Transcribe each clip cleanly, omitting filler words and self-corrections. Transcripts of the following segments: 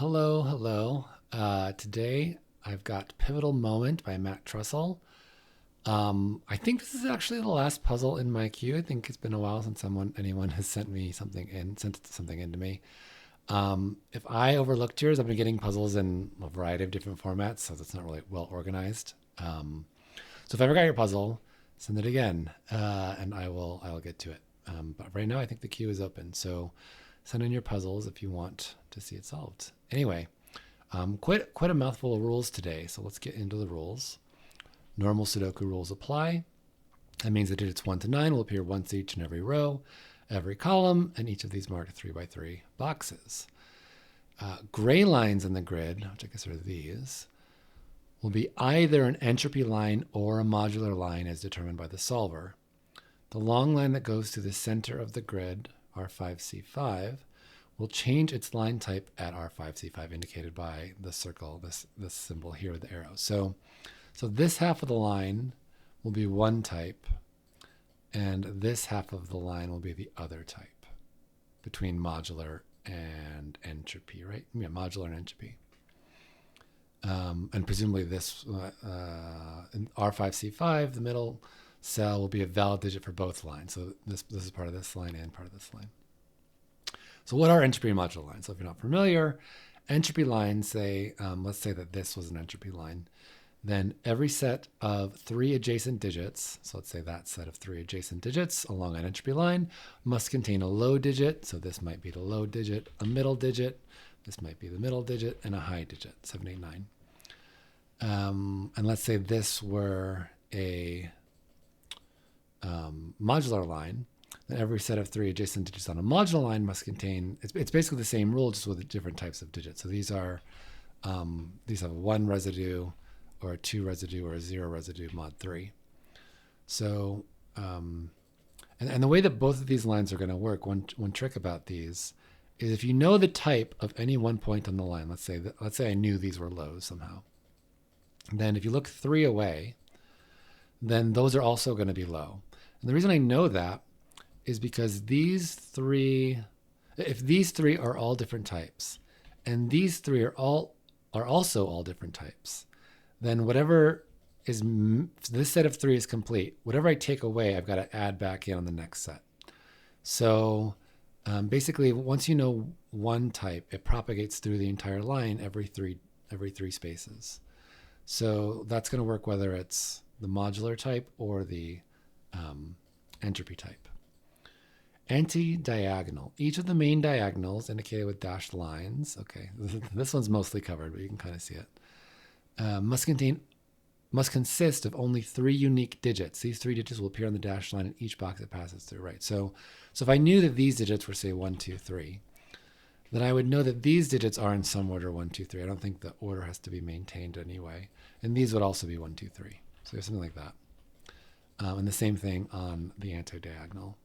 Hello, hello. Today I've got Pivotal Moment by Matt Trussell. I think this is actually the last puzzle in my queue. I think it's been a while since anyone has sent something in to me. If I overlooked yours, I've been getting puzzles in a variety of different formats, so that's not really well organized. So if I ever got your puzzle, send it again, and I will get to it. But right now, I think the queue is open. So send in your puzzles if you want to see it solved. Anyway, quite a mouthful of rules today. So let's get into the rules. Normal Sudoku rules apply. That means the digits 1 to 9 will appear once each in every row, every column, and each of these marked 3 by 3 boxes. Gray lines in the grid, which I guess are these, will be either an entropy line or a modular line as determined by the solver. The long line that goes to the center of the grid, R5C5, will change its line type at R5C5, indicated by the circle, this symbol here with the arrow. So this half of the line will be one type, and this half of the line will be the other type between modular and entropy, right? Yeah, modular and entropy. And presumably this in R5C5, the middle cell will be a valid digit for both lines. So this is part of this line and part of this line. So what are entropy and modular lines? So if you're not familiar, entropy lines say, let's say that this was an entropy line. Then every set of 3 adjacent digits, so let's say that set of 3 adjacent digits along an entropy line, must contain a low digit. So this might be the low digit, a middle digit, this might be the middle digit, and a high digit, 7, 8, 9. And let's say this were a modular line. Then every set of 3 adjacent digits on a modular line must contain, it's basically the same rule, just with different types of digits. So these have a 1 residue, or a 2 residue, or a 0 residue mod 3. So, and the way that both of these lines are going to work, one trick about these is if you know the type of any one point on the line, let's say I knew these were lows somehow, then if you look 3 away, then those are also going to be low. And the reason I know that is because if these 3 are all different types, and these 3 are also all different types, then whatever is, this set of 3 is complete. Whatever I take away, I've got to add back in on the next set. So basically, once you know one type, it propagates through the entire line every three spaces. So that's going to work whether it's the modular type or the entropy type. Anti-diagonal. Each of the main diagonals, indicated with dashed lines, okay, this one's mostly covered, but you can kind of see it, must consist of only 3 unique digits. These 3 digits will appear on the dashed line in each box it passes through, right? So if I knew that these digits were, say, 1, 2, 3, then I would know that these digits are in some order 1, 2, 3. I don't think the order has to be maintained anyway. And these would also be 1, 2, 3. So there's something like that. And the same thing on the anti-diagonal.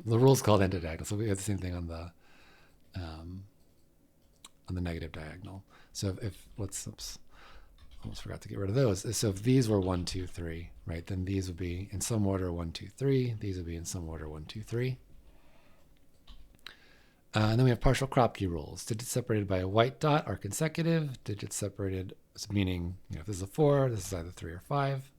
The rule's called anti-diagonal, so we have the same thing on the negative diagonal. So oops, almost forgot to get rid of those. So if these were 1, 2, 3, right, then these would be in some order 1, 2, 3. These would be in some order 1, 2, 3. And then we have partial Kropke rules. Digits separated by a white dot are consecutive. Digits separated, meaning if this is a 4, this is either 3 or 5.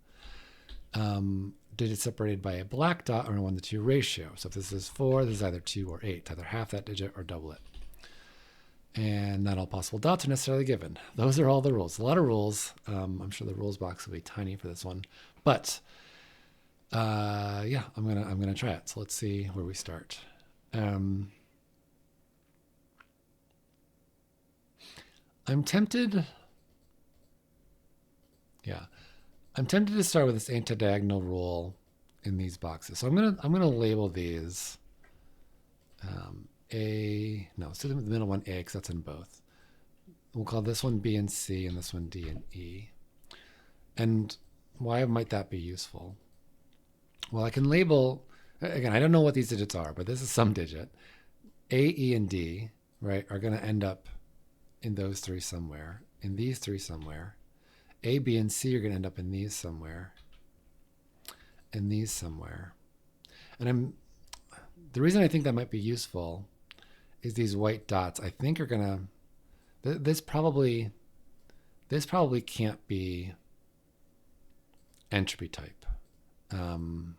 Digits separated by a black dot are a 1 to 2 ratio. So if this is 4, this is either 2 or 8, either half that digit or double it. And not all possible dots are necessarily given. Those are all the rules. A lot of rules. I'm sure the rules box will be tiny for this one, but yeah, I'm gonna try it. So let's see where we start. I'm tempted. Yeah, I'm tempted to start with this anti-diagonal rule in these boxes. So I'm gonna label these let's do the middle one A, because that's in both. We'll call this one B and C, and this one D and E. And why might that be useful? Well, I can label, again, I don't know what these digits are, but this is some digit. A, E, and D, right, are going to end up in those 3 somewhere, in these 3 somewhere. A, B, and C are going to end up in these somewhere, and these somewhere. And the reason I think that might be useful is these white dots, I think, are going to This probably can't be entropy type. I'm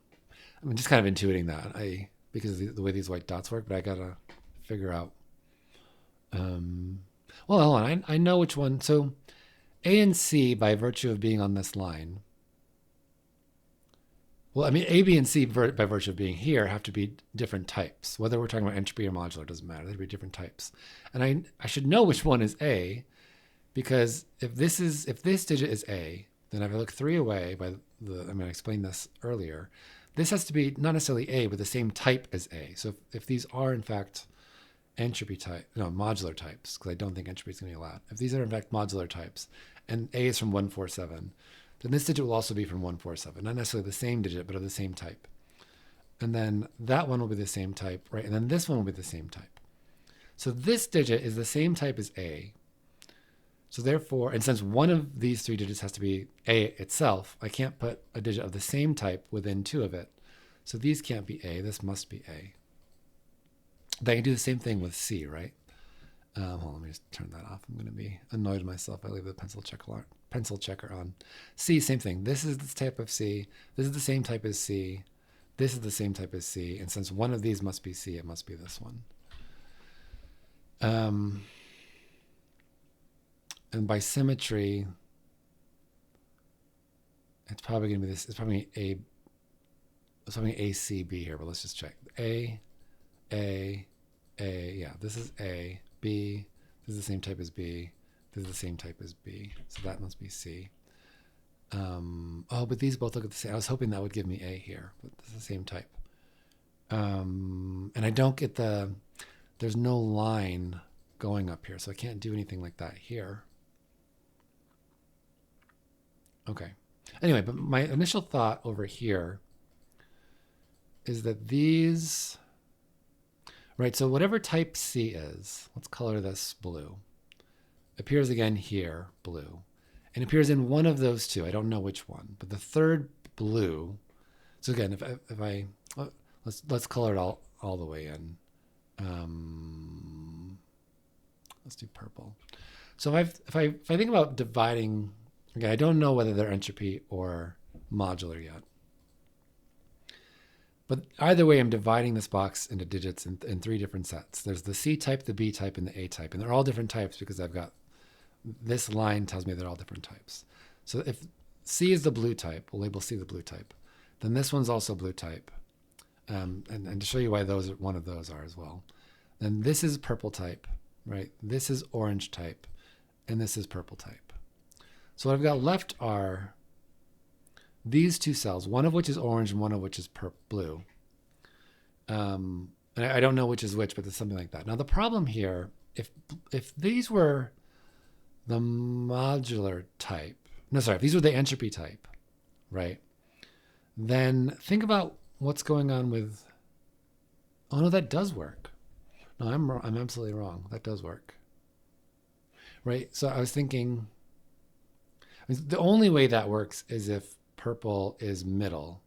just kind of intuiting that because of the way these white dots work, but I gotta figure out. Well, hold on. I know which one. So A and C, by virtue of being on this line. Well, I mean, A, B, and C, by virtue of being here, have to be different types. Whether we're talking about entropy or modular doesn't matter. They'd be different types. And I should know which one is A, because if this digit is A, then if I look 3 away I explained this earlier, this has to be not necessarily A, but the same type as A. So if these are in fact entropy type, no, modular types, because I don't think entropy is going to be allowed. If these are in fact modular types, and A is from 147, then this digit will also be from 147. Not necessarily the same digit, but of the same type. And then that one will be the same type, right? And then this one will be the same type. So this digit is the same type as A. So therefore, and since one of these 3 digits has to be A itself, I can't put a digit of the same type within 2 of it. So these can't be A. This must be A. Then I can do the same thing with C, right? Hold on, let me just turn that off. I'm going to be annoyed with myself. I leave the pencil checker on. C, same thing. This is the type of C. This is the same type as C. This is the same type as C. And since one of these must be C, it must be this one. And by symmetry, it's probably going to be this. It's probably A, C, B here, but let's just check. A, yeah, this is A, B, this is the same type as B, this is the same type as B, so that must be C. Oh, but these both look at the same. I was hoping that would give me A here, but it's the same type. And I don't get there's no line going up here, so I can't do anything like that here. Okay. Anyway, but my initial thought over here is that these, right, so whatever type C is, let's color this blue, appears again here, blue, and appears in one of those 2. I don't know which one, but the third blue, so again, if I let's color it all the way in. Let's do purple. So if I think about dividing, again, I don't know whether they're entropy or modular yet. But either way, I'm dividing this box into digits in 3 different sets. There's the C type, the B type, and the A type. And they're all different types because I've got this line tells me they're all different types. So if C is the blue type, we'll label C the blue type. Then this one's also blue type. And to show you why one of those are as well. Then this is purple type, right? This is orange type, and this is purple type. So what I've got left are these 2 cells, one of which is orange and one of which is blue. And I don't know which is which, but it's something like that. Now the problem here, if these were the modular type, if these were the entropy type, right? Then think about what's going on with, oh no, that does work. No, I'm absolutely wrong. That does work. Right? So I was thinking, the only way that works is if purple is middle.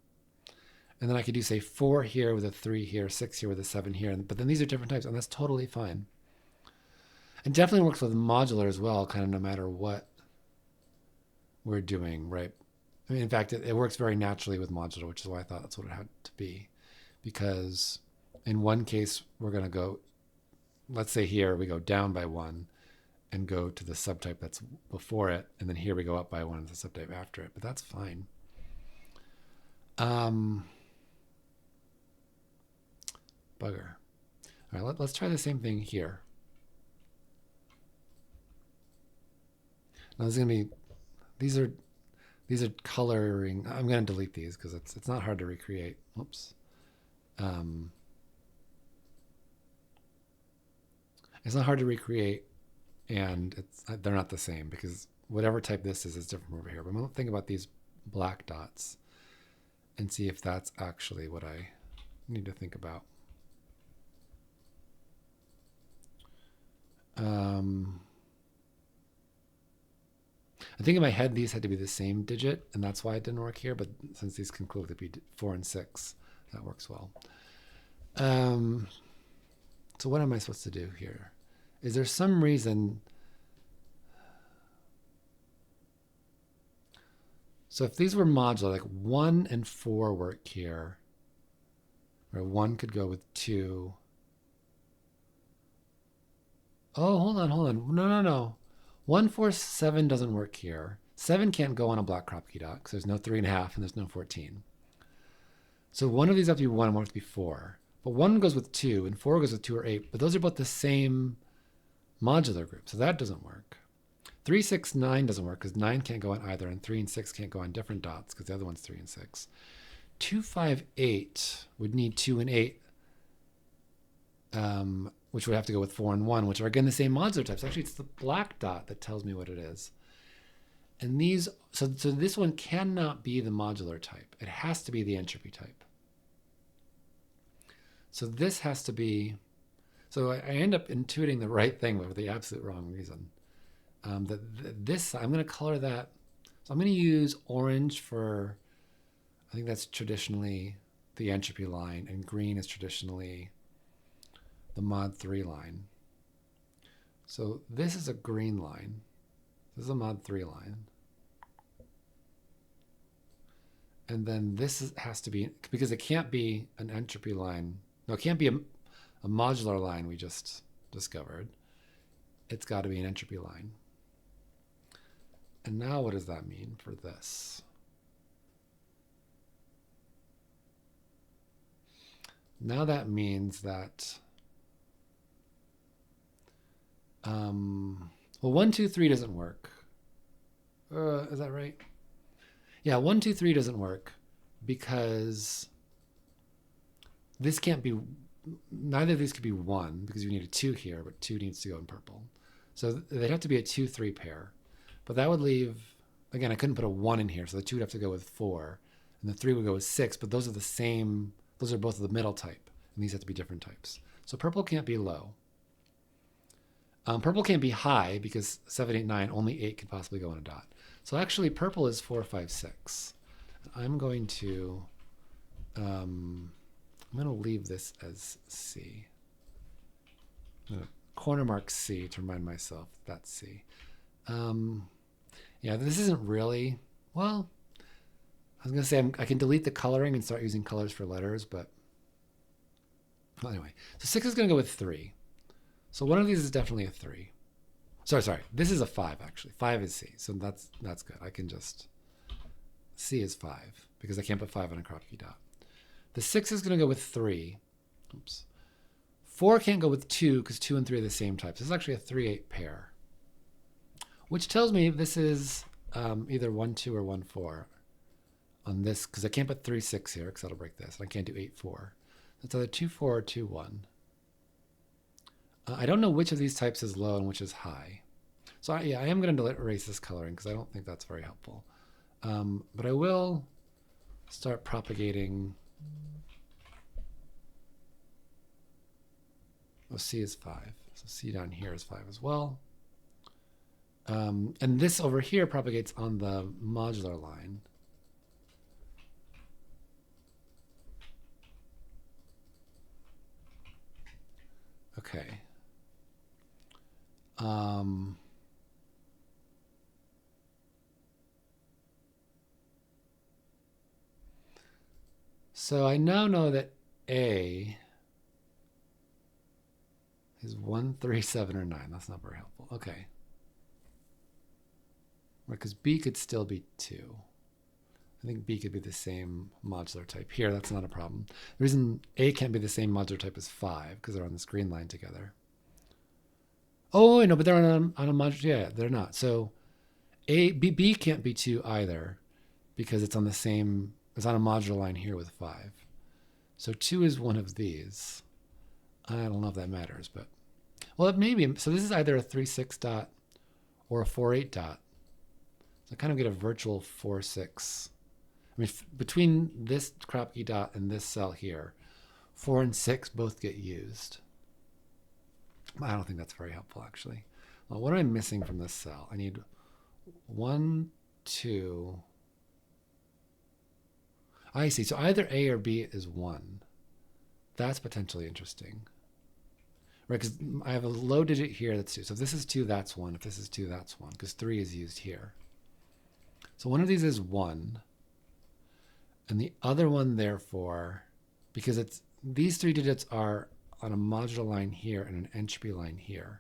And then I could do, say, 4 here with a 3 here, 6 here with a 7 here. But then these are different types, and that's totally fine. It definitely works with modular as well, kind of no matter what we're doing, right? I mean, in fact, it works very naturally with modular, which is why I thought that's what it had to be. Because in one case, we're going to go, let's say here, we go down by 1 and go to the subtype that's before it. And then here we go up by 1 and the subtype after it. But that's fine. Bugger. All right, let's try the same thing here. Now, these are coloring. I'm going to delete these because it's not hard to recreate. Whoops. It's not hard to recreate, and they're not the same because whatever type this is different from over here. But I'm going to think about these black dots and see if that's actually what I need to think about. I think in my head these had to be the same digit, and that's why it didn't work here. But since these can clearly be 4 and 6, that works well. So what am I supposed to do here? Is there some reason So if these were modular, like 1 and 4 work here, or 1 could go with 2. Oh, hold on, hold on. No, no, no. 1, 4, 7 doesn't work here. 7 can't go on a black crop key dot because there's no 3.5 and there's no 14. So one of these have to be 1 and one have to be 4. But 1 goes with 2 and 4 goes with 2 or 8. But those are both the same modular group, so that doesn't work. 3, 6, 9 doesn't work because 9 can't go on either, and 3 and 6 can't go on different dots because the other one's 3 and 6. 2, 5, 8 would need 2 and 8, which would have to go with 4 and 1, which are again the same modular types. Actually, it's the black dot that tells me what it is. And these, so this one cannot be the modular type. It has to be the entropy type. So this has to be, so I end up intuiting the right thing, but for the absolute wrong reason. This, I'm going to color that. So I'm going to use orange for, I think that's traditionally the entropy line, and green is traditionally the mod 3 line. So this is a green line. This is a mod 3 line. And then this has to be, because it can't be an entropy line. No, it can't be a modular line we just discovered. It's got to be an entropy line. And now what does that mean for this? Now that means that, well, 1, 2, 3 doesn't work. Is that right? Yeah, 1, 2, 3 doesn't work because this can't be, neither of these could be 1 because you need a 2 here, but 2 needs to go in purple. So they'd have to be a 2, 3 pair. But that would leave, again, I couldn't put a 1 in here, so the 2 would have to go with 4, and the 3 would go with 6, but those are the same, those are both of the middle type, and these have to be different types. So purple can't be low. Purple can't be high because 7, 8, 9, only 8 could possibly go in a dot. So actually purple is 4, 5, 6. I'm going to leave this as C. I'm going to corner mark C to remind myself that's C. Yeah, this isn't really, well, I was going to say I can delete the coloring and start using colors for letters, but well, anyway. So 6 is going to go with 3. So one of these is definitely a 3. Sorry. This is a 5, actually. 5 is C, so that's good. I can just, C is 5, because I can't put 5 on a crop key dot. The 6 is going to go with 3. Oops. 4 can't go with 2, because 2 and 3 are the same type. So this is actually a 3, 8 pair, which tells me this is either 1, 2 or 1, 4 on this, because I can't put 3, 6 here, because that'll break this. And I can't do 8, 4. It's either 2, 4 or 2, 1. I don't know which of these types is low and which is high. So I am going to erase this coloring because I don't think that's very helpful. But I will start propagating. Oh, C is 5. So C down here is 5 as well. And this over here propagates on the modular line. Okay. So I now know that A is 1, 3, 7, or 9. That's not very helpful. Okay. Right, because B could still be 2. I think B could be the same modular type. Here, that's not a problem. The reason A can't be the same modular type as 5, because they're on this green line together. Oh, no, but they're on a modular, yeah, they're not. So B can't be 2 either, because it's on the same, it's on a modular line here with 5. So 2 is one of these. I don't know if that matters, but, well, maybe. So this is either a 3, 6 dot or a 4, 8 dot. So I kind of get a virtual 4, 6. I mean, between this crop key dot and this cell here, 4 and 6 both get used. I don't think that's very helpful, actually. Well, what am I missing from this cell? I need 1, 2. I see. So either A or B is 1. That's potentially interesting. Right, because I have a low digit here that's 2. So if this is 2, that's 1. If this is 2, that's 1, because 3 is used here. So one of these is 1, and the other one, therefore, because these 3 digits are on a modular line here and an entropy line here.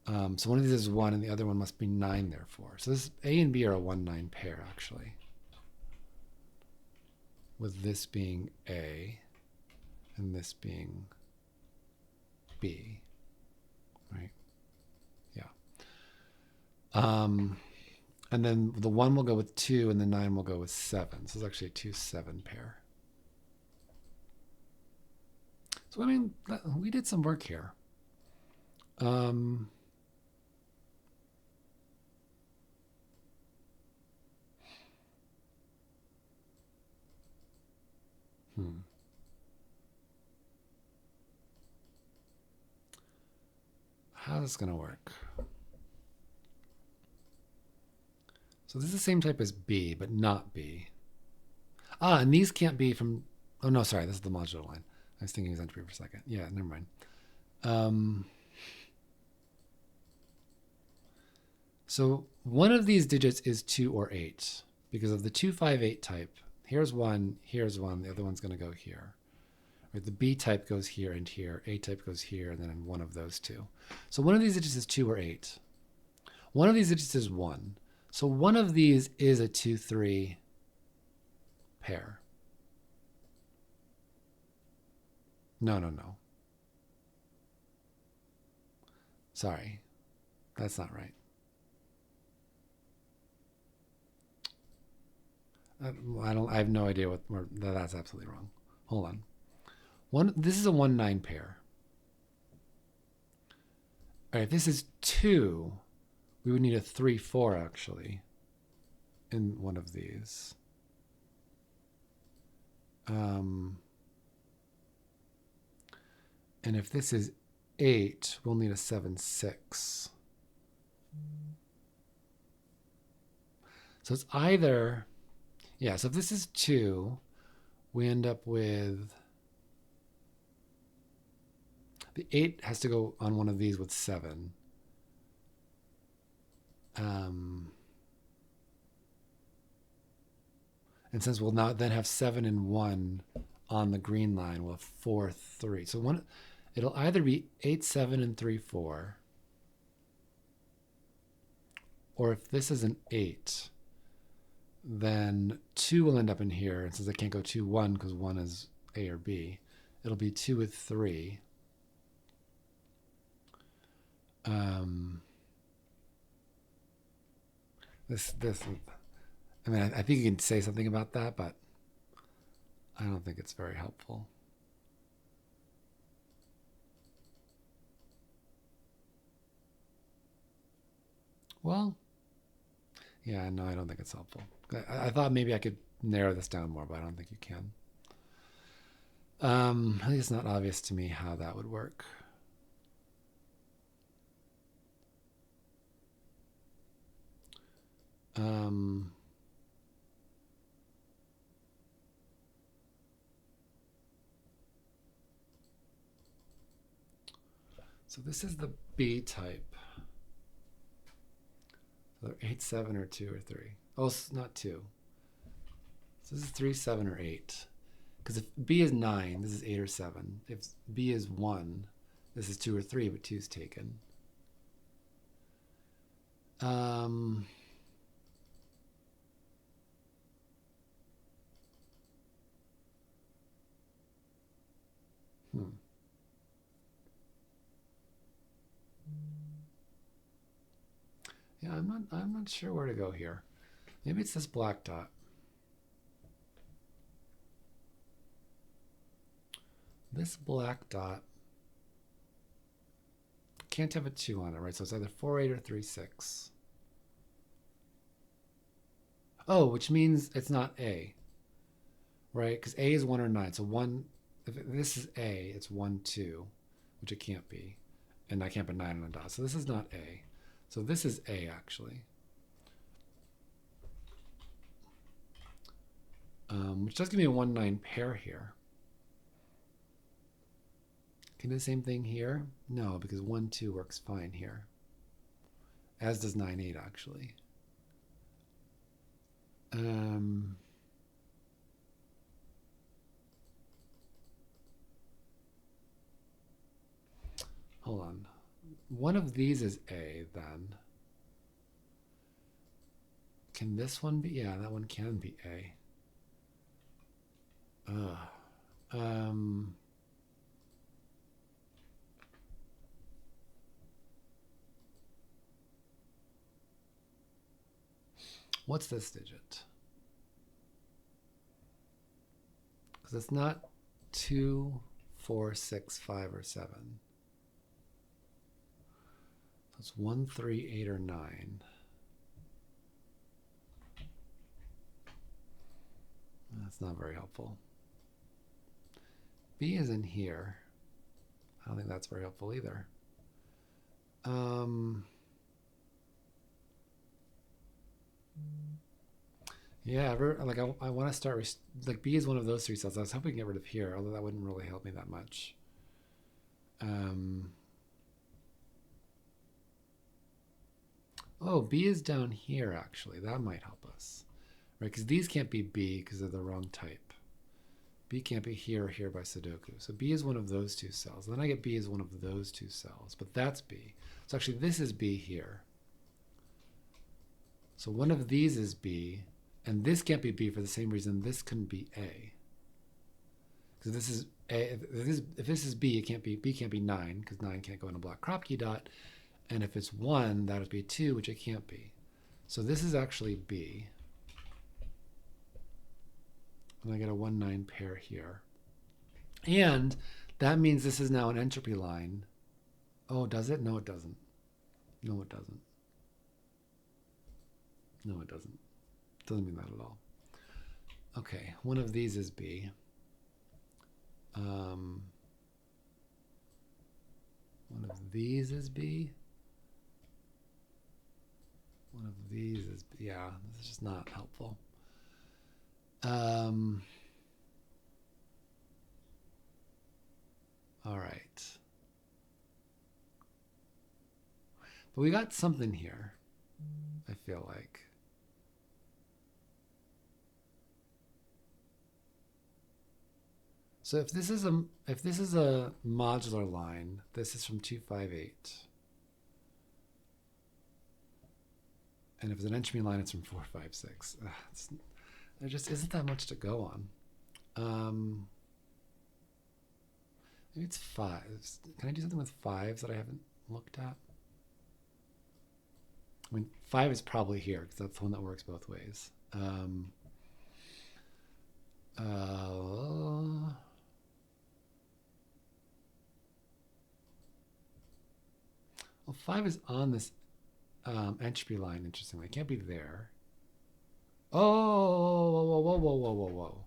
So one of these is 1, and the other one must be 9, therefore. So this A and B are a 1-9 pair, actually, with this being A and this being B, right? Yeah. And then the 1 will go with 2, and the 9 will go with 7. So it's actually a 2-7 pair. So, I mean, we did some work here. How's this going to work? So this is the same type as B, but not B. And these can't be from... Oh, no, sorry. This is the modular line. I was thinking it was entropy for a second. Yeah, never mind. So one of these digits is 2 or 8 because of the 258 type. Here's 1, here's 1. The other one's going to go here. Right, the B type goes here and here. A type goes here, and then one of those two. So one of these digits is 2 or 8. One of these digits is 1. So one of these is a 2-3 pair. No. Sorry. That's not right. I have no idea that's absolutely wrong. Hold on. This is a 1-9 pair. All right, if this is 2, we would need a 3-4 actually in one of these. And if this is 8, we'll need a 7-6. So it's either, yeah, so if this is 2, we end up with, the 8 has to go on one of these with 7. And since we'll now then have 7 and 1 on the green line, we'll have 4-3. So it'll either be 8-7 and 3-4, or if this is an 8, then 2 will end up in here. And since I can't go 2-1 because 1 is A or B, it'll be 2 with 3. I mean, I think you can say something about that, but I don't think it's very helpful. Well, yeah, no, I don't think it's helpful. I thought maybe I could narrow this down more, but I don't think you can. I think it's not obvious to me how that would work. So this is the B type. So they're 8-7 or 2 or 3. Oh, it's not 2. So this is 3-7 or 8. Because if B is 9, this is 8 or 7. If B is 1, this is 2 or 3, but 2 is taken. Yeah, I'm not sure where to go here. Maybe it's this black dot. This black dot can't have a 2 on it, right? So it's either 4-8 or 3-6. Oh, which means it's not A, right? Because A is 1 or 9. So 1, if this is A, it's 1-2, which it can't be. And I can't put 9 on a dot. So this is not A. So this is A, actually. Which does give me a 1-9 pair here. Can I do the same thing here? No, because 1-2 works fine here. As does 9-8, actually. Um, hold on. One of these is A then. Can this one be? Yeah, that one can be A. Ugh. Um, what's this digit? Because it's not 2, 4, 6, 5, or 7. It's 1, 3, 8, or 9. That's not very helpful. B is in here. I don't think that's very helpful either. Yeah, like I want to start, like B is one of those 3 cells. I was hoping to get rid of here, although that wouldn't really help me that much. Oh, B is down here, actually. That might help us. Right, because these can't be B because they're the wrong type. B can't be here or here by sudoku. So B is one of those 2 cells. Then I get B is one of those 2 cells, but that's B. So actually this is B here. So one of these is B, and this can't be B for the same reason this couldn't be A. Because this is A. If this is B, it can't be B. Can't be 9 because 9 can't go in a black crop key dot. And if it's 1, that would be 2, which it can't be. So this is actually B. And I get a 1, 9 pair here. And that means this is now an entropy line. Oh, does it? No, it doesn't. No, it doesn't. No, it doesn't. It doesn't mean that at all. Okay, one of these is B. One of these is B. One of these is B. Yeah, this is just not helpful. All right. But we got something here, I feel like. So if this is a modular line, this is from 258. And if it's an entropy line, it's from 456. There just isn't that much to go on. Maybe it's 5s. Can I do something with 5s that I haven't looked at? I mean, 5 is probably here because that's the one that works both ways. Well, 5 is on this entropy line, interestingly. It can't be there. Oh, whoa, whoa, whoa, whoa, whoa, whoa.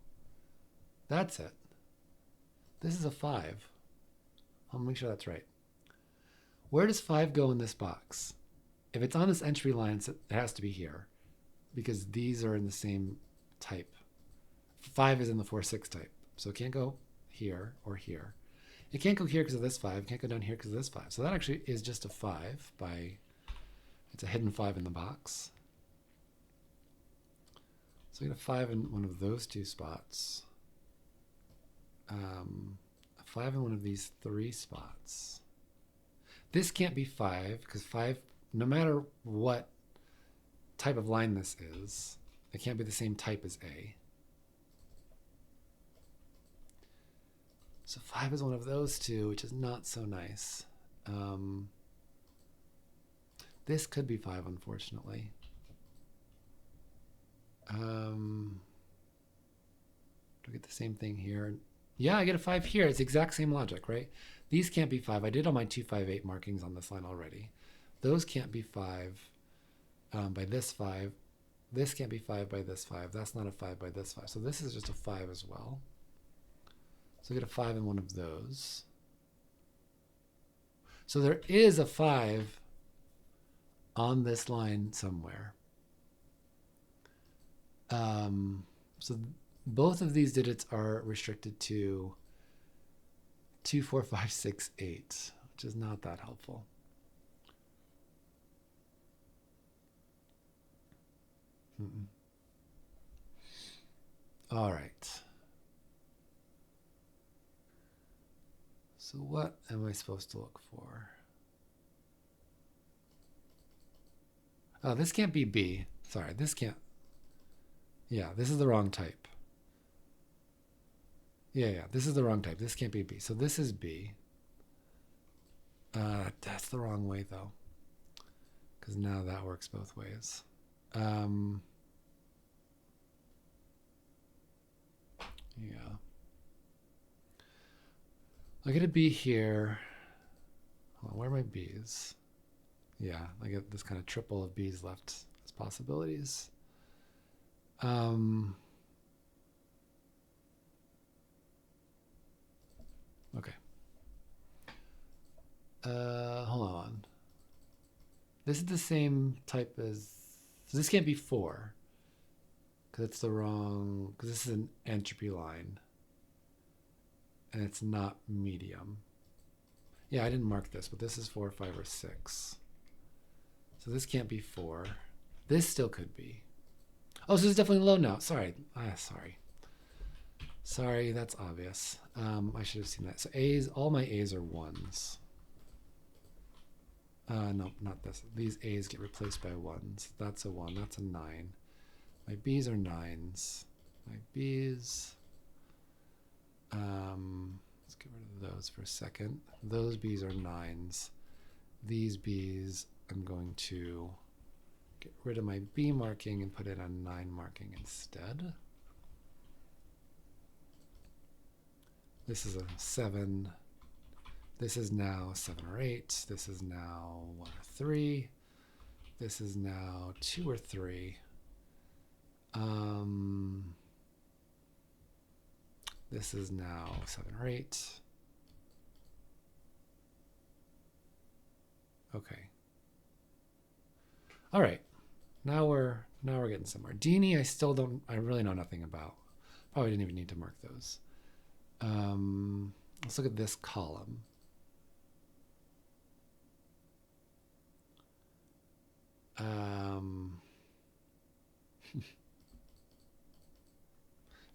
That's it. This is a 5. I'll make sure that's right. Where does 5 go in this box? If it's on this entropy line, it has to be here because these are in the same type. 5 is in the 4-6 type, so it can't go here or here. It can't go here because of this 5. It can't go down here because of this 5. So that actually is just a 5 by, it's a hidden 5 in the box. So we get a 5 in one of those 2 spots. A 5 in one of these 3 spots. This can't be 5 because 5, no matter what type of line this is, it can't be the same type as A. So 5 is one of those 2, which is not so nice. This could be 5, unfortunately. Do I get the same thing here? Yeah, I get a 5 here. It's the exact same logic, right? These can't be 5. I did all my 258 markings on this line already. Those can't be 5 by this 5. This can't be 5 by this 5. That's not a 5 by this 5. So this is just a 5 as well. So I get a 5 in one of those. So there is a 5 on this line somewhere. So both of these digits are restricted to 2, 4, 5, 6, 8, which is not that helpful. All right. So what am I supposed to look for? Oh, this can't be B. Sorry, this can't. Yeah, this is the wrong type. Yeah, this is the wrong type. This can't be B. So this is B. That's the wrong way, though. Because now that works both ways. Yeah. I get a B here. Hold on, where are my B's? Yeah, I get this kind of triple of B's left as possibilities. Okay. Hold on. This is the same type as. So this can't be 4. Because it's the wrong. Because this is an entropy line. And it's not medium. Yeah, I didn't mark this, but this is 4, 5, or 6. So this can't be 4. This still could be. Oh, so this is definitely low now. Sorry. Sorry. Sorry, that's obvious. I should have seen that. So A's, all my A's are 1s. No, not this. These A's get replaced by 1s. That's a 1. That's a 9. My B's are 9s. My B's. Let's get rid of those for a second. Those B's are 9s. These B's, I'm going to get rid of my B marking and put it on 9 marking instead. This is a 7. This is now 7 or 8. This is now 1 or 3. This is now 2 or 3. This is now 7 or 8. Okay. All right. Now we're getting somewhere. Dini, I really know nothing about. Probably didn't even need to mark those. Let's look at this column.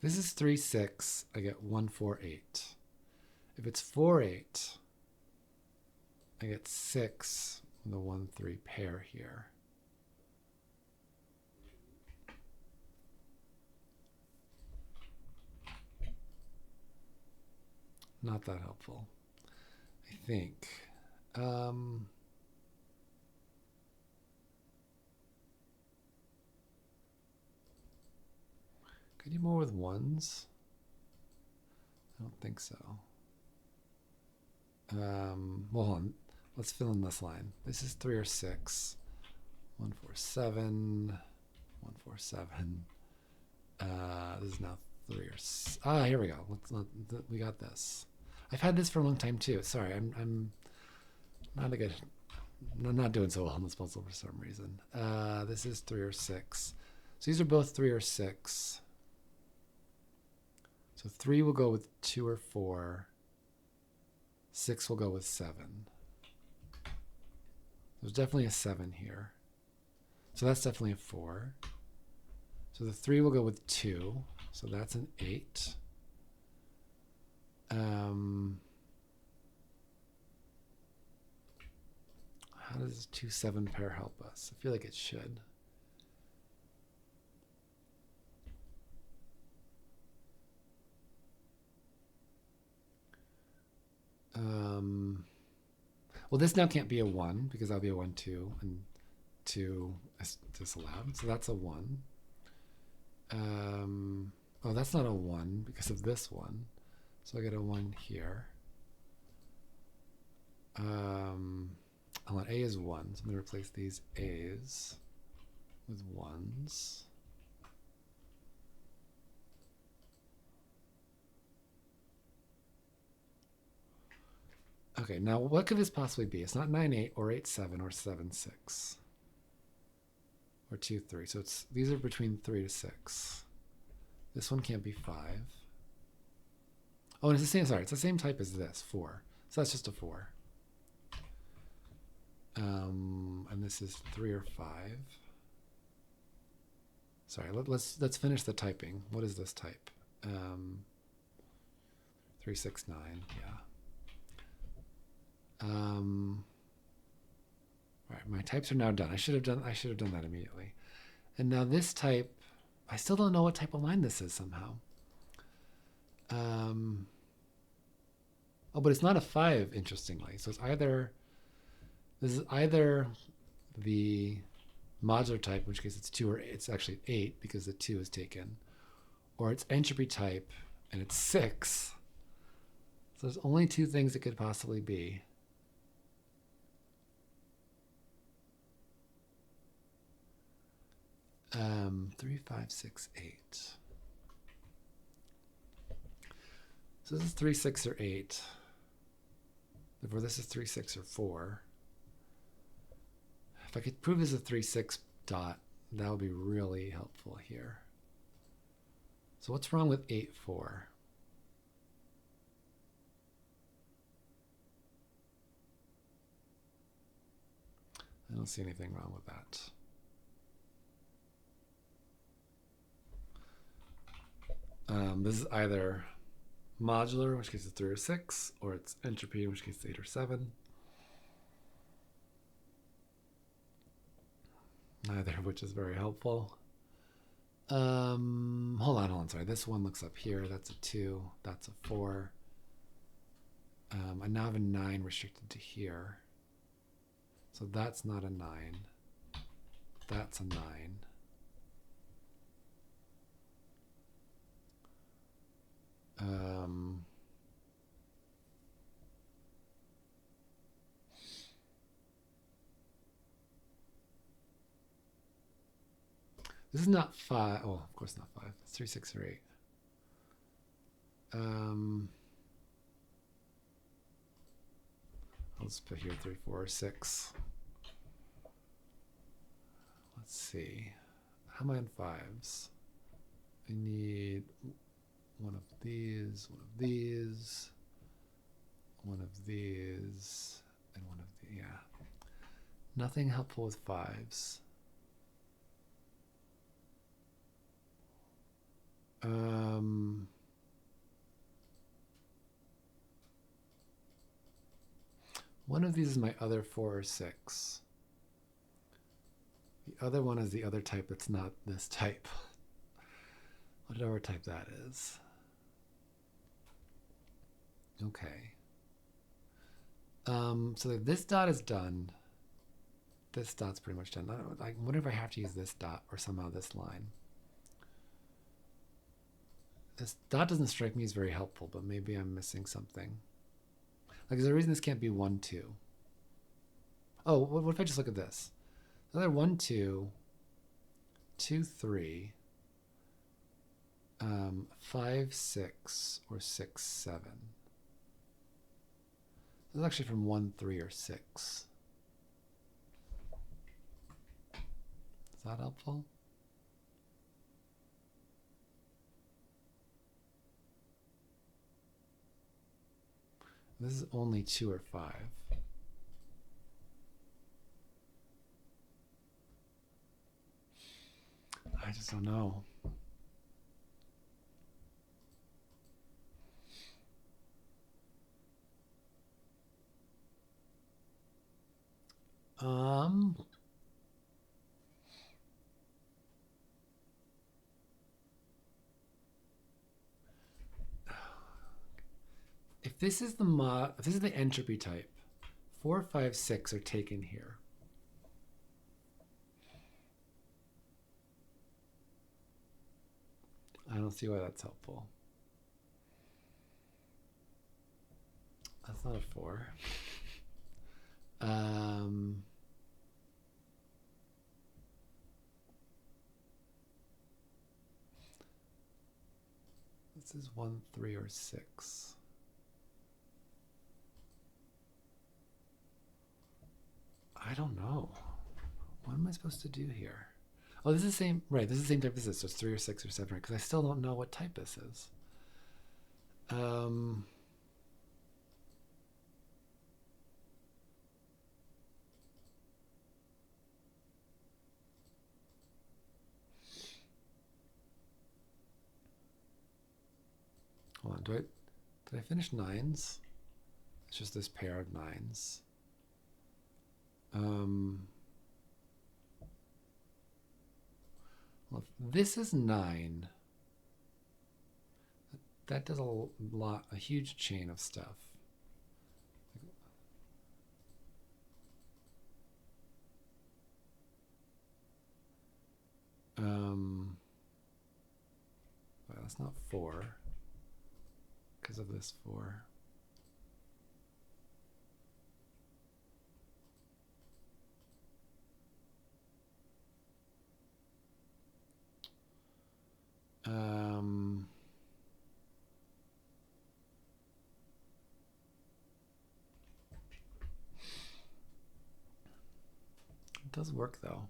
This is 3, 6. I get 1, 4, 8. If it's 4, 8, I get 6 with a 1, 3 pair here. Not that helpful, I think. Could you more with 1s? I don't think so. Well, hold on. Let's fill in this line. This is 3 or 6. 1, 4, 7. 1, 4, 7. This is now 3 or here we go. We got this. I've had this for a long time too. Sorry, I'm not a good. I'm not doing so well on this puzzle for some reason. This is 3 or 6. So these are both 3 or 6. So 3 will go with 2 or 4. 6 will go with 7. There's definitely a 7 here. So that's definitely a 4. So the 3 will go with 2. So that's an 8. How does 2, 7 pair help us? I feel like it should. Well, this now can't be a 1 because that'll be a 1, 2, and 2 is disallowed. So that's a 1. Oh, that's not a 1 because of this one. So I get a 1 here. I want A is 1. So I'm going to replace these A's with 1s. Okay, now what could this possibly be? It's not 9, 8, or 8, 7, or 7, 6. Or 2, 3. So these are between 3 to 6. This one can't be 5. Oh, and it's the same, sorry, it's the same type as this, 4. So that's just a 4. And this is 3 or 5. Sorry, let's finish the typing. What is this type? 369, yeah. All right, my types are now done. I should have done that immediately. And now this type, I still don't know what type of line this is somehow. Oh, but it's not a 5, interestingly. So it's either, this is either the modular type, in which case it's 2, or it's actually 8 because the 2 is taken, or it's entropy type and it's 6. So there's only 2 things it could possibly be. Um, 3, 5, 6, 8. So this is 3, 6, or 8. Therefore, this is 3, 6, or 4. If I could prove this is a 3, 6 dot, that would be really helpful here. So what's wrong with 8, 4? I don't see anything wrong with that. This is either modular, in which case it's 3 or 6, or it's entropy, in which case it's 8 or 7. Neither of which is very helpful. Hold on, sorry. This one looks up here. That's a 2. That's a 4. I now have a 9 restricted to here. So that's not a 9. That's a 9. This is not 5. Oh, of course not 5. It's 3, 6, or 8. I'll just put here 3, 4, or 6. Let's see. How am I on 5s? I need one of these, one of these, one of these, and one of the, yeah. Nothing helpful with 5s. One of these is my other 4 or 6. The other one is the other type that's not this type. Whatever type that is. Okay. So this dot is done. This dot's pretty much done. I wonder if I have to use this dot or somehow this line. This dot doesn't strike me as very helpful, but maybe I'm missing something. Like, is there a reason this can't be 1, 2? Oh, what if I just look at this? Another 1, 2, 2, 3, 5, 6, or 6, 7. This is actually from 1, 3, or 6. Is that helpful? This is only 2 or 5. I just don't know. If this is the entropy type, 4, 5, 6 are taken here. I don't see why that's helpful. That's not a 4. This is 1, 3, or 6. I don't know. What am I supposed to do here? Oh, this is the same, right, this is the same type as this, so it's 3 or 6 or 7, right? Because I still don't know what type this is. on. Did I finish nines? It's just this pair of nines. Well, if this is 9, that does a huge chain of stuff. Well, that's not 4 because of this 4. It does work though,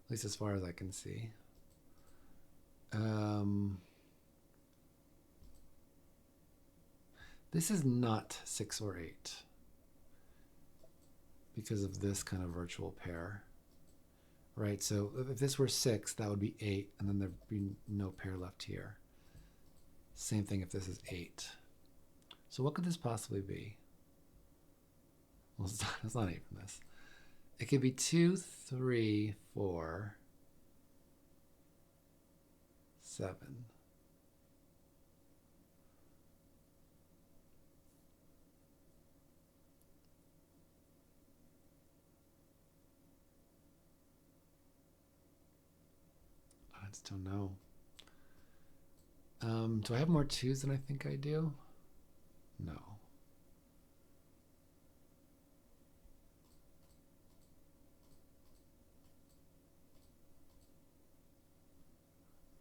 at least as far as I can see. This is not 6 or 8 because of this kind of virtual pair, right? So if this were 6, that would be 8, and then there'd be no pair left here. Same thing if this is 8. So what could this possibly be? Well, it's not 8 from this. It could be 2, 3, 4, 7. I just don't know. Do I have more 2s than I think I do? No.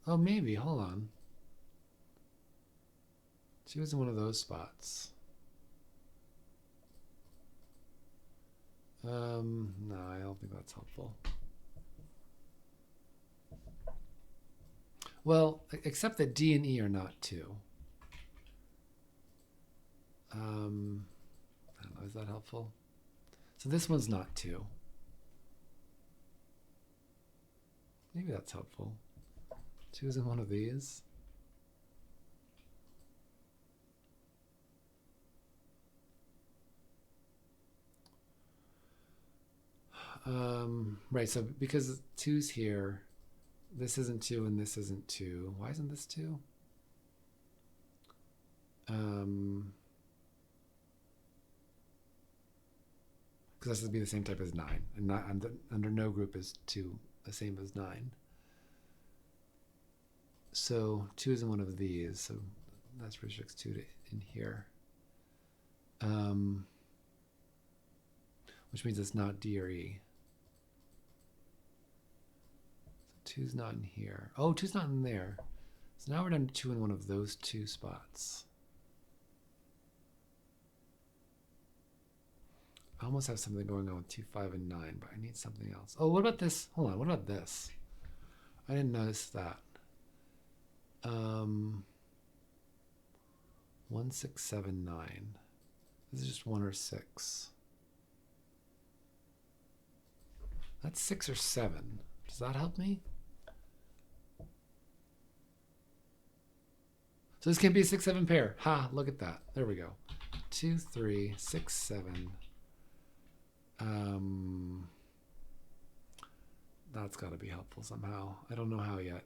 Oh, maybe. Hold on. 2 is in one of those spots. No, I don't think that's helpful. Well, except that D and E are not 2. I don't know, is that helpful? So this one's not 2. Maybe that's helpful. 2 is in one of these. Right, so because 2's here, this isn't 2 and this isn't 2. Why isn't this 2? Because this would be the same type as 9. And not, under no group is 2 the same as 9. So 2 is in one of these, so that's restricts 2 to in here. Which means it's not D or E. So 2's not in here. Oh, 2's not in there. So now we're down to 2 in one of those 2 spots. I almost have something going on with 2, 5, and 9, but I need something else. Oh, what about this? Hold on, what about this? I didn't notice that. 1, 6, 7, 9. This is just 1 or 6. That's 6 or 7. Does that help me? So this can't be a 6, 7 pair. Ha, look at that. There we go. 2, 3, 6, 7. That's got to be helpful somehow. I don't know how yet.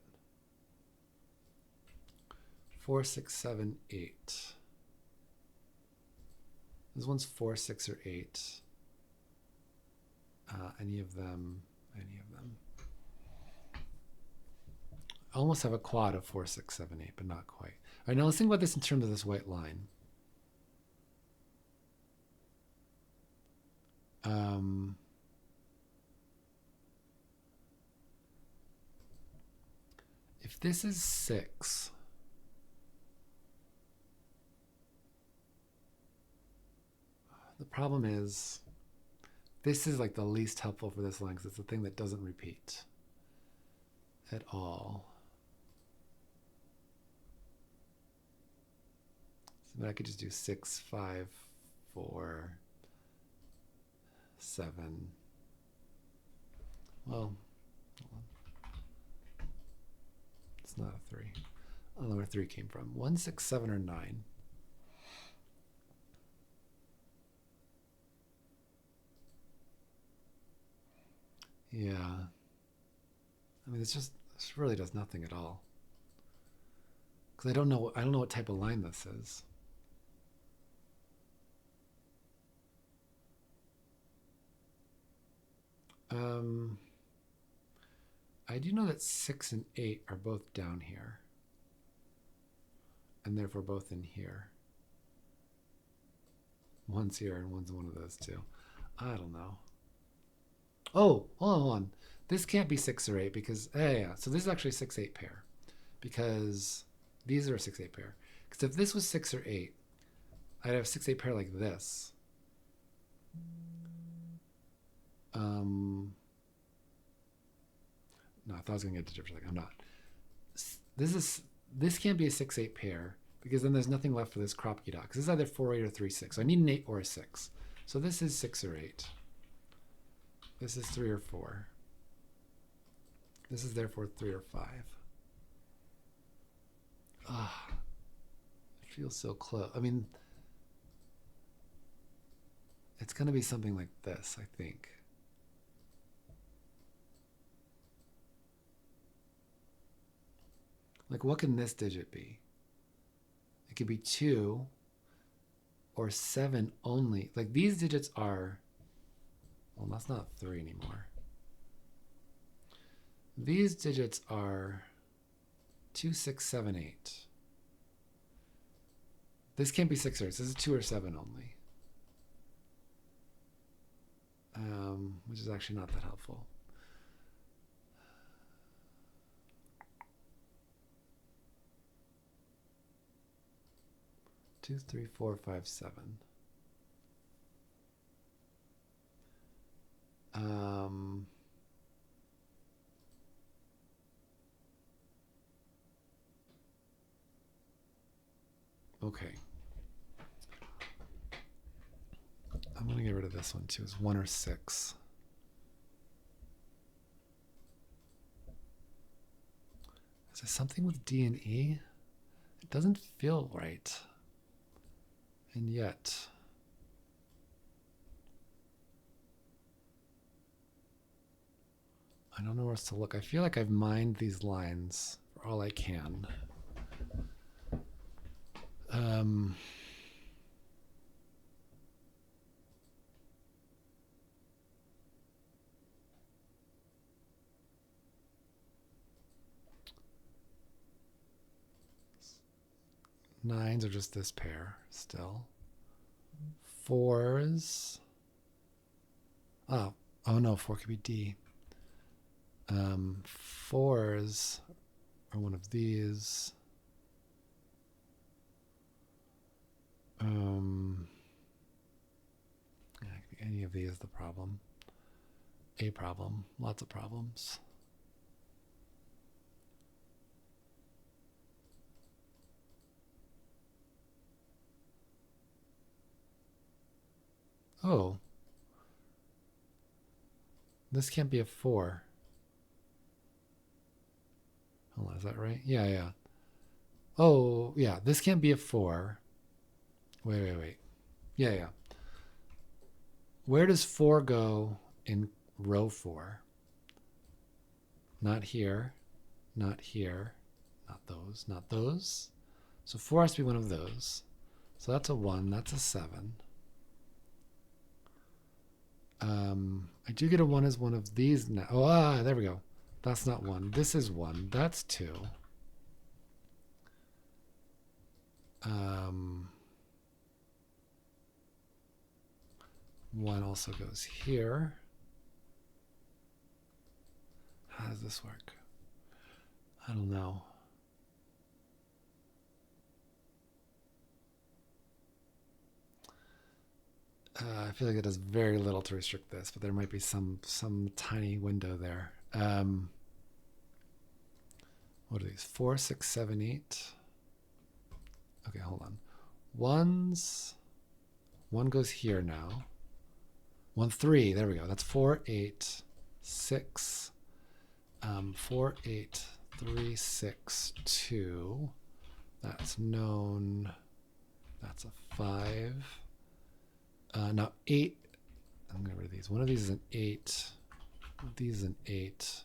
4, 6, 7, 8. This one's 4, 6, or 8. Any of them. I almost have a quad of 4, 6, 7, 8, but not quite. All right, now let's think about this in terms of this white line. If this is 6, the problem is this is like the least helpful for this line because it's the thing that doesn't repeat at all. So then I could just do 6, 5, 4, 7. Well, it's not a 3. I don't know where 3 came from. 1, 6, 7, or 9. Yeah. I mean, this really does nothing at all. Because I don't know what type of line this is. I do know that 6 and 8 are both down here. And therefore both in here. One's here and one's one of those two. I don't know. Oh, hold on. This can't be 6 or 8 because, yeah. So this is actually a 6-8 pair. Because these are a 6-8 pair. Because if this was 6 or 8, I'd have a 6-8 pair like this. No, I thought I was going to get to different. I'm not. This can't be a 6-8 pair because then there's nothing left for this crop dot. Because this is either 4-8 or 3-6. So I need an 8 or a 6. So this is 6 or 8. This is 3 or 4. This is therefore 3 or 5. Ah, it feels so close. I mean, it's going to be something like this, I think. Like, what can this digit be? It could be 2 or 7 only. Like, these digits are, well, that's not 3 anymore. These digits are 2, 6, 7, 8. This can't be 6 or 8. This is 2 or 7 only. Which is actually not that helpful. Two, 3, 4, 5, 7. Okay. I'm going to get rid of this one too. It's 1 or 6. Is there something with D and E? It doesn't feel right. And yet, I don't know where else to look. I feel like I've mined these lines for all I can. Nines are just this pair still. 4s. Oh no, 4 could be D. 4s are one of these. Yeah, it could be any of these. The problem. A problem. Lots of problems. Oh. This can't be a 4. Hold on, is that right? Yeah. Oh, yeah, this can't be a 4. Wait. Yeah. Where does 4 go in row 4? Not here. Not here. Not those. So 4 has to be one of those. So that's a 1. That's a 7. I do get a 1 as one of these now. Oh, there we go. That's not 1. This is 1. That's 2. 1 also goes here. How does this work? I don't know. I feel like it does very little to restrict this, but there might be some tiny window there. What are these? 4, 6, 7, 8. Okay, hold on. 1's. 1 goes here now. 1, 3. There we go. That's 4, 8, 6. 4, 8, 3, 6, 2. That's known. That's a 5. Now 8. I'm going to get rid of these. One of these is an 8. One of these is an 8.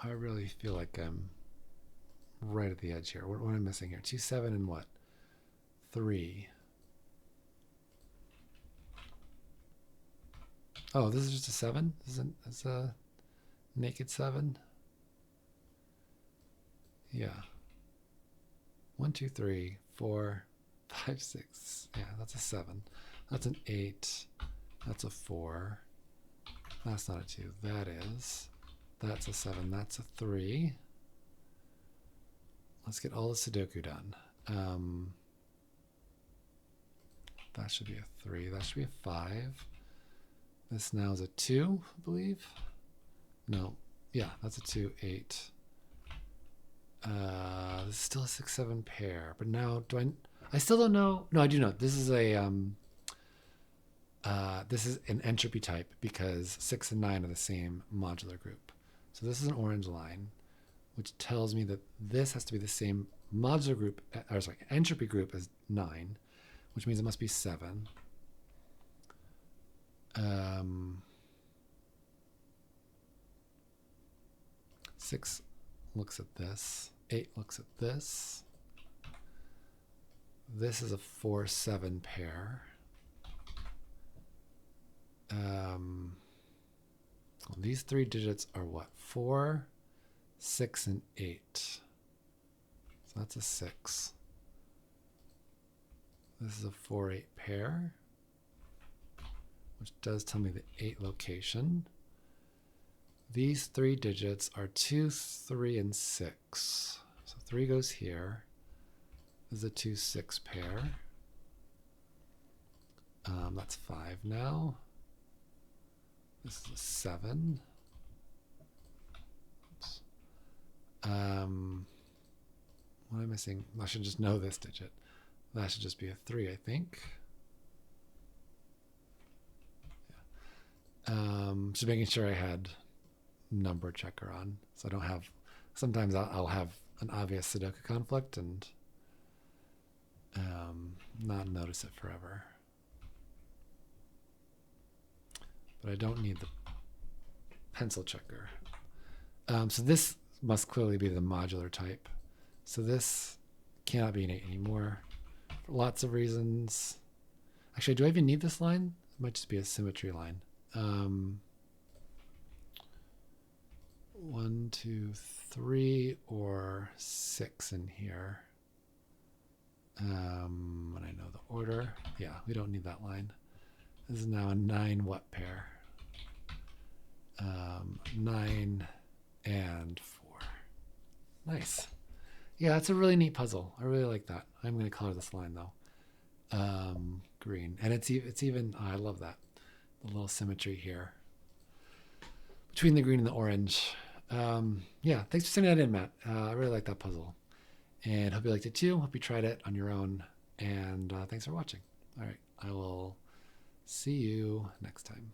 I really feel like I'm right at the edge here. What am I missing here? 2, 7, and what? 3. Oh, this is just a 7? This is a naked 7? Yeah. 1, 2, 3, 4, 5, 6. Yeah, that's a 7. That's an 8. That's a 4. That's not a 2. That is. That's a 7. That's a 3. Let's get all the Sudoku done. That should be a 3. That should be a 5. This now is a 2, I believe. No. Yeah, that's a 2, 8. This is still a 6, 7 pair. But now, I still don't know. No, I do know. This is an entropy type because 6 and 9 are the same modular group. So this is an orange line, which tells me that this has to be the same modular group, entropy group as 9, which means it must be 7. 6 looks at this. 8 looks at this. This is a 4, 7 pair. These 3 digits are what? 4, 6, and 8. So that's a 6. This is a 4, 8 pair, which does tell me the 8 location. These 3 digits are 2, 3, and 6. So 3 goes here. This is a 2, 6 pair. That's 5 now. This is a 7. Oops. What am I missing? I should just know this digit. That should just be a 3, I think. Yeah. Just making sure I had number checker on, so I don't have. Sometimes I'll have an obvious Sudoku conflict and not notice it forever. But I don't need the pencil checker. So this must clearly be the modular type. So this cannot be an 8 anymore for lots of reasons. Actually, do I even need this line? It might just be a symmetry line. 1, 2, 3, or 6 in here. When I know the order. Yeah, we don't need that line. This is now a 9 what pair? 9 and 4. Nice. Yeah, that's a really neat puzzle. I really like that. I'm going to color this line though. Green. And it's even, I love that. The little symmetry here between the green and the orange. Yeah, thanks for sending that in, Matt. I really like that puzzle. And hope you liked it too. Hope you tried it on your own. And thanks for watching. All right, I will see you next time.